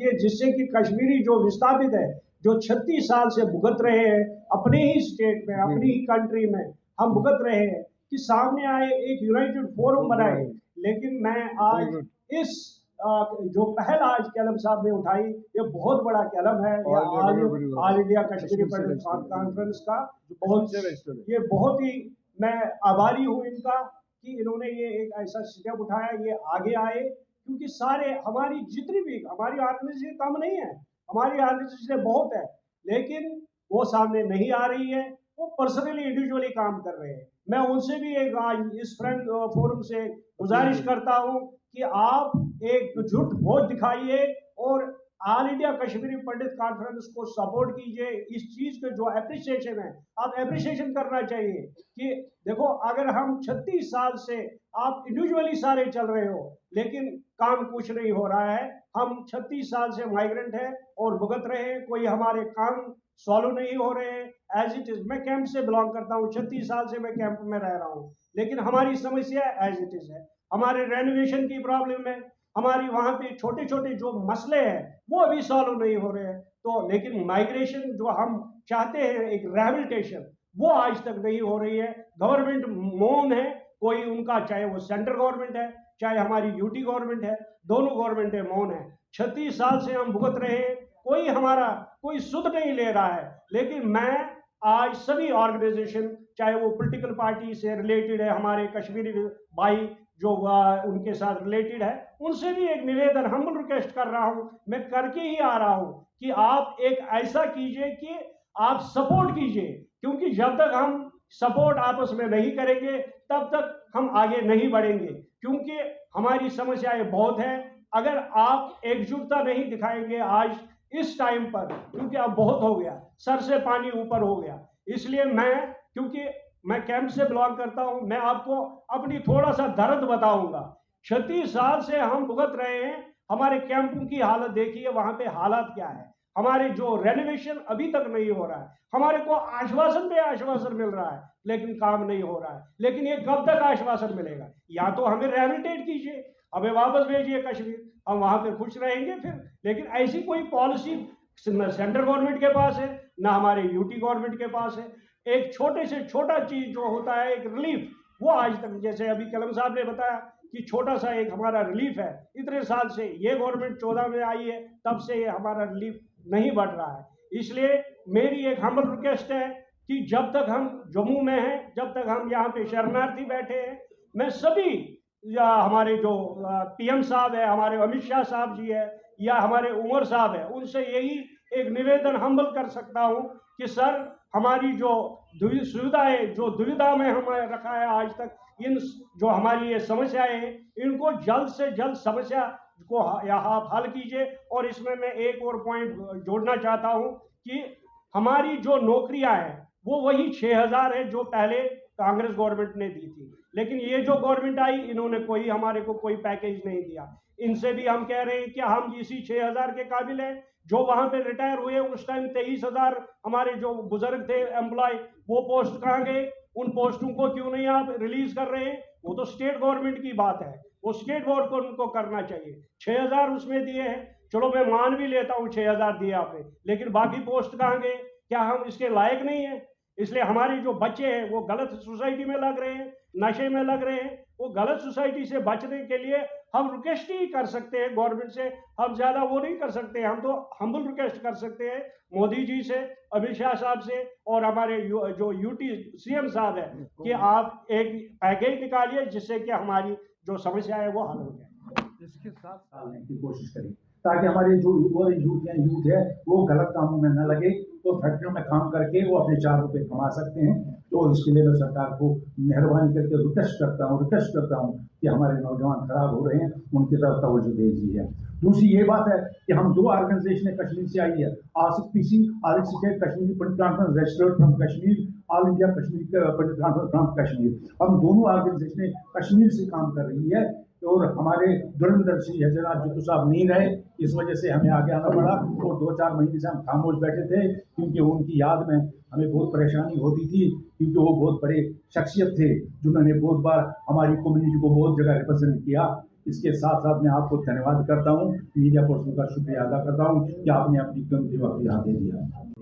किए जिससे कि कश्मीरी जो विस्थापित है, जो 36 साल से भुगत रहे हैं अपने ही स्टेट में, अपनी ही कंट्री में हम भुगत रहे हैं, कि सामने आए, एक यूनाइटेड फोरम बनाए। लेकिन मैं आज इस जो पहल आज कैलम साहब ने उठाई, ये बहुत बड़ा कैलम है, all India Kashmiri Pandit conference का। ये बहुत ही मैं आभारी हूँ इनका कि इन्होंने ये एक ऐसा स्टेप उठाया, ये आगे आए, क्योंकि सारे हमारी जितनी भी हमारी ऑर्गेनाइजेशन कम नहीं है, हमारी ऑर्गेनाइजेशन बहुत है, लेकिन वो सामने नहीं आ रही है, वो पर्सनली इंडिविजुअली काम कर रहे हैं। मैं उनसे भी एक आज इस फ्रेंड फोरम से गुजारिश करता हूं कि आप एकजुट वोट दिखाइए और all India Kashmiri Pandit conference को सपोर्ट कीजिए। इस चीज के जो एप्रिसिएशन है, आप एप्रिसिएशन करना चाहिए कि देखो, अगर हम 36 साल से आप इंडिविजुअली सारे चल रहे हो, लेकिन काम कुछ नहीं हो रहा है। हम 36 साल से माइग्रेंट है और भुगत रहे हैं, कोई हमारे काम सॉल्व नहीं हो रहे हैं एज इट इज। मैं कैंप से बिलोंग करता हूँ, 36 साल से मैं कैंप में रह रहा हूँ, लेकिन हमारी समस्या एज इट इज है। हमारे रेनोवेशन की प्रॉब्लम है, हमारी वहां पे छोटे छोटे जो मसले हैं वो अभी सॉल्व नहीं हो रहे हैं। तो लेकिन माइग्रेशन जो हम चाहते हैं, एक रिहैबिलिटेशन, वो आज तक नहीं हो रही है। गवर्नमेंट मौन है, कोई उनका, चाहे वो सेंट्रल गवर्नमेंट है चाहे हमारी यूटी गवर्नमेंट है, दोनों गवर्नमेंट मौन है। 36 साल से हम भुगत रहे हैं, कोई हमारा कोई सुध नहीं ले रहा है। लेकिन मैं आज सभी ऑर्गेनाइजेशन, चाहे वो पॉलिटिकल पार्टी से रिलेटेड है, हमारे कश्मीरी भाई जो उनके साथ रिलेटेड है, उनसे भी एक निवेदन, हम्बल रिक्वेस्ट कर रहा हूं, मैं करके ही आ रहा हूं कि आप एक ऐसा कीजिए कि आप सपोर्ट कीजिए, क्योंकि जब तक हम सपोर्ट आपस में नहीं करेंगे तब तक हम आगे नहीं बढ़ेंगे, क्योंकि हमारी समस्याएं बहुत है। अगर आप एकजुटता नहीं दिखाएंगे आज इस टाइम पर, क्योंकि अब बहुत हो गया, सर से पानी ऊपर हो गया, इसलिए क्योंकि मैं कैंप से बिलोंग करता हूं, मैं आपको अपनी थोड़ा सा दर्द बताऊंगा। 36 साल से हम भुगत रहे हैं, हमारे कैंपों की हालत देखिए, वहां पे हालात क्या है। हमारे जो रेनोवेशन अभी तक नहीं हो रहा है, हमारे को आश्वासन पे आश्वासन मिल रहा है लेकिन काम नहीं हो रहा है। लेकिन ये कब तक आश्वासन मिलेगा? या तो हमें रिहैबिलिटेट कीजिए, हमें वापस भेजिए कश्मीर, हम वहां पे खुश रहेंगे फिर। लेकिन ऐसी कोई पॉलिसी न सेंट्रल गवर्नमेंट के पास है, ना हमारे यूटी गवर्नमेंट के पास है। एक छोटे से छोटा चीज जो होता है, एक रिलीफ, वो आज तक, जैसे अभी कलम साहब ने बताया कि छोटा सा एक हमारा रिलीफ है, इतने साल से ये गवर्नमेंट 14 में आई है, तब से ये हमारा रिलीफ नहीं बढ़ रहा है। इसलिए मेरी एक हम्बल रिक्वेस्ट है कि जब तक हम जम्मू में हैं, जब तक हम यहाँ पे शरणार्थी बैठे हैं, मैं सभी, या हमारे जो पीएम साहब है, हमारे अमित शाह साहब जी है, या हमारे उमर साहब है, उनसे यही एक निवेदन हम्बल कर सकता हूं कि सर, हमारी जो सुविधाएं, जो दुविधा में हमें रखा है आज तक, इन जो हमारी ये समस्याएं हैं, इनको जल्द से जल्द समस्या को आप हल कीजिए। और इसमें मैं एक और पॉइंट जोड़ना चाहता हूं कि हमारी जो नौकरियां हैं वो वही 6000 है जो पहले कांग्रेस गवर्नमेंट ने दी थी, लेकिन ये जो गवर्नमेंट आई, इन्होंने कोई हमारे को कोई पैकेज नहीं दिया। इनसे भी हम कह रहे हैं कि हम इसी 6000 के काबिल हैं। जो वहां पे रिटायर हुए उस टाइम 23,000 हमारे जो बुजुर्ग थे एम्प्लॉय, वो पोस्ट कहां गए? उन पोस्टों को क्यों नहीं आप रिलीज कर रहे हैं? वो तो स्टेट गवर्नमेंट की बात है, वो स्टेट बोर्ड को उनको करना चाहिए। 6000 उसमें दिए हैं, चलो मैं मान भी लेता हूँ 6000 दिए आपने, लेकिन बाकी पोस्ट कहां गए? क्या हम इसके लायक नहीं है? इसलिए हमारे जो बच्चे हैं वो गलत सोसाइटी में लग रहे हैं, नशे में लग रहे हैं। वो गलत सोसाइटी से बचने के लिए हम रिक्वेस्ट ही कर सकते हैं गवर्नमेंट से, हम ज्यादा वो नहीं कर सकते। हम तो हम्बल रिक्वेस्ट कर सकते हैं मोदी जी से, अमित शाह साहब से, और हमारे जो यूटी सीएम साहब है कि आप एक पैकेज निकालिए जिससे कि हमारी जो समस्या है वो हल हो जाए। इसके साथ डालने की कोशिश करें ताकि हमारे जो यूथ है वो गलत कामों में न लगे, तो फैक्ट्रियों में काम करके वो अपने 4 रुपए कमा सकते हैं। तो इसके लिए मैं सरकार को मेहरबानी करके रिक्वेस्ट करता हूँ कि हमारे नौजवान खराब हो रहे हैं, उनकी तरफ तवज्जो दीजिए। दूसरी ये बात है कि हम 2 ऑर्गेनाइजेशन कश्मीर से आई है, Asif Kashmiri Pandit conference registered from Kashmir, all India Kashmiri Pandit conference from Kashmir. हम दोनों ऑर्गेनाइजेशन कश्मीर से काम कर रही है, और हमारे धुरंधर सिंह हजरात जितू साहब नहीं रहे, इस वजह से हमें आगे आना पड़ा, और 2-4 महीने से हम खामोश बैठे थे, क्योंकि उनकी याद में हमें बहुत परेशानी होती थी, क्योंकि वो बहुत बड़े शख्सियत थे जिन्होंने बहुत बार हमारी कम्युनिटी को बहुत जगह रिप्रेजेंट किया। इसके साथ साथ मैं आपको धन्यवाद करता हूँ, मीडिया पर्सनल का शुक्रिया अदा करता हूँ कि आपने अपनी कीमती वक्त यहाँ दे दिया।